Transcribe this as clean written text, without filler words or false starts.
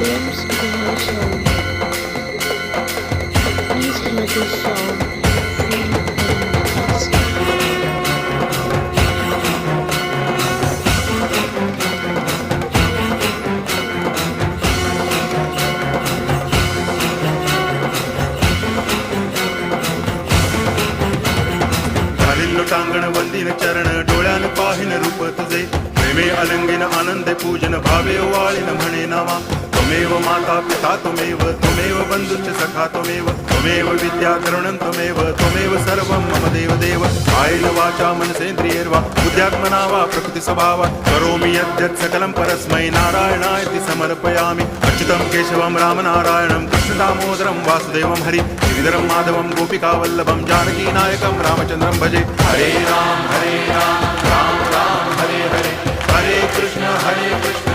Williams devotion. Please hear this song and feel the peace. घालिल्लो टांगण वंदिन चरण डोळ्यान पाहिन रूप तुझे प्रेमे अलंगिन आनंदे पूजन भावे वाळिन म्हणे नावा त्वमेव माता पिता त्वमेव बंधुश्च सखा त्वमेव विद्या करुणं त्वमेव सर्वं मम देव देव आयेन वाचा मनसेन्द्रियैर्वा बुद्ध्यात्मना वा प्रकृति स्वभावा करोमि यद्यत् सकलं परस्मै नारायणायति समर्पयामि अच्युतं केशवं रामनारायणं कृष्णदामोदरं वासुदेवं हरि गिरिधरं माधवं गोपिकावल्लभं जानकीनायकं रामचन्द्रं भजे हरे राम राम राम हरे हरे हरे कृष्ण